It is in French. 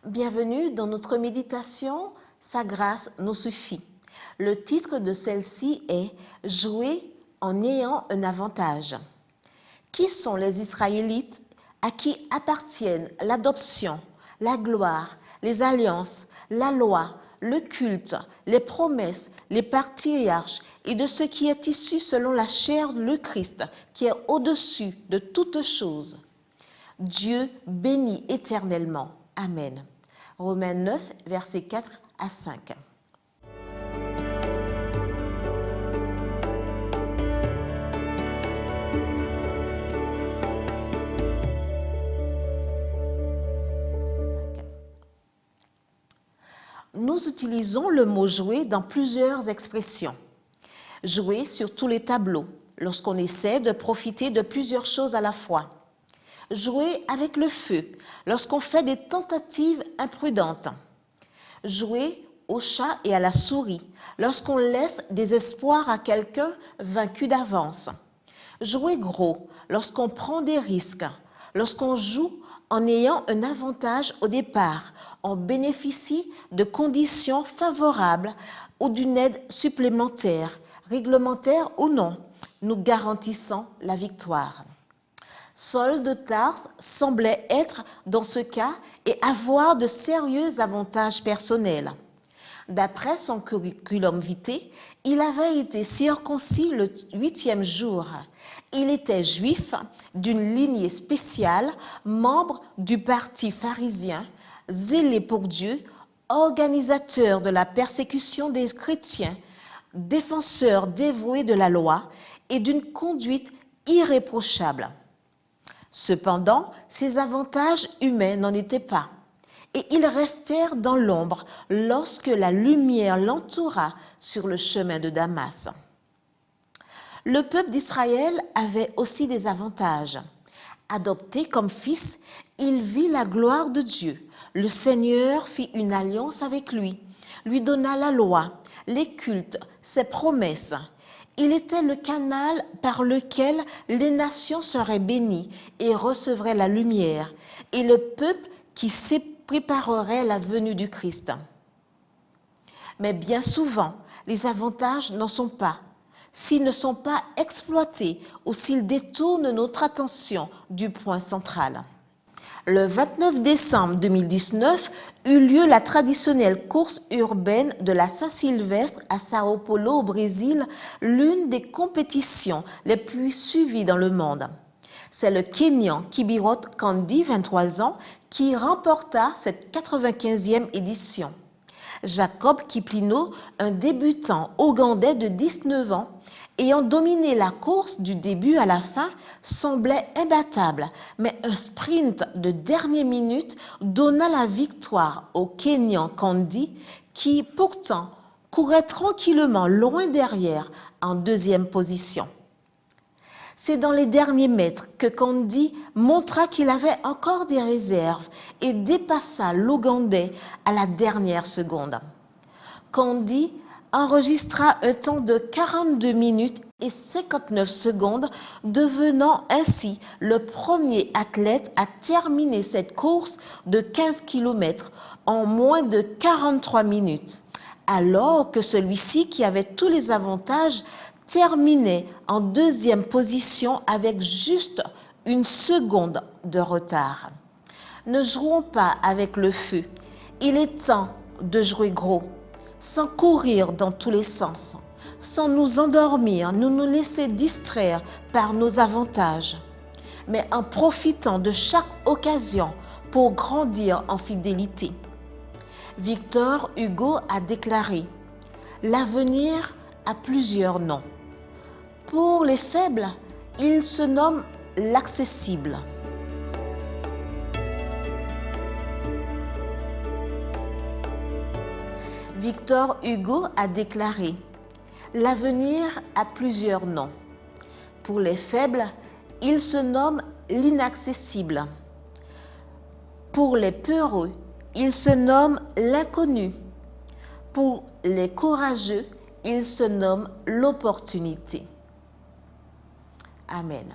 Bienvenue dans notre méditation « Sa grâce nous suffit ». Le titre de celle-ci est « Jouer en ayant un avantage ». Qui sont les Israélites à qui appartiennent l'adoption, la gloire, les alliances, la loi, le culte, les promesses, les patriarches et de ce qui est issu selon la chair, le Christ, qui est au-dessus de toutes choses. Dieu bénit éternellement. Amen. Romains 9, versets 4 à 5. Nous utilisons le mot « jouer » dans plusieurs expressions. Jouer sur tous les tableaux, lorsqu'on essaie de profiter de plusieurs choses à la fois. Jouer avec le feu, lorsqu'on fait des tentatives imprudentes. Jouer au chat et à la souris, lorsqu'on laisse des espoirs à quelqu'un vaincu d'avance. Jouer gros, lorsqu'on prend des risques, lorsqu'on joue en ayant un avantage au départ, on bénéficie de conditions favorables ou d'une aide supplémentaire, réglementaire ou non, nous garantissant la victoire. Saul de Tarse semblait être dans ce cas et avoir de sérieux avantages personnels. D'après son curriculum vitae, il avait été circoncis le 8e jour. Il était juif d'une lignée spéciale, membre du parti pharisien, zélé pour Dieu, organisateur de la persécution des chrétiens, défenseur dévoué de la loi et d'une conduite irréprochable. Cependant, ces avantages humains n'en étaient pas, et ils restèrent dans l'ombre lorsque la lumière l'entoura sur le chemin de Damas. Le peuple d'Israël avait aussi des avantages. Adopté comme fils, il vit la gloire de Dieu. Le Seigneur fit une alliance avec lui donna la loi, les cultes, ses promesses. Il était le canal par lequel les nations seraient bénies et recevraient la lumière, et le peuple qui préparerait la venue du Christ. Mais bien souvent, les avantages n'en sont pas, s'ils ne sont pas exploités ou s'ils détournent notre attention du point central. Le 29 décembre 2019 eut lieu la traditionnelle course urbaine de la Saint-Sylvestre à Sao Paulo au Brésil, l'une des compétitions les plus suivies dans le monde. C'est le Kényan Kibirot Kandi, 23 ans, qui remporta cette 95e édition. Jacob Kiplino, un débutant ougandais de 19 ans, ayant dominé la course du début à la fin, semblait imbattable, mais un sprint de dernière minute donna la victoire au Kényan Kandi, qui pourtant courait tranquillement loin derrière en deuxième position. C'est dans les derniers mètres que Kandi montra qu'il avait encore des réserves et dépassa l'Ougandais à la dernière seconde. Kandi enregistra un temps de 42 minutes et 59 secondes, devenant ainsi le premier athlète à terminer cette course de 15 km en moins de 43 minutes, alors que celui-ci, qui avait tous les avantages, terminait en deuxième position avec juste une seconde de retard. Ne jouons pas avec le feu. Il est temps de jouer gros, sans courir dans tous les sens, sans nous endormir, nous laisser distraire par nos avantages, mais en profitant de chaque occasion pour grandir en fidélité. Victor Hugo a déclaré « L'avenir a plusieurs noms. Pour les faibles, il se nomme l'accessible. » Victor Hugo a déclaré « L'avenir a plusieurs noms. Pour les faibles, il se nomme l'inaccessible. Pour les peureux, il se nomme l'inconnu. Pour les courageux, il se nomme l'opportunité. » Amen.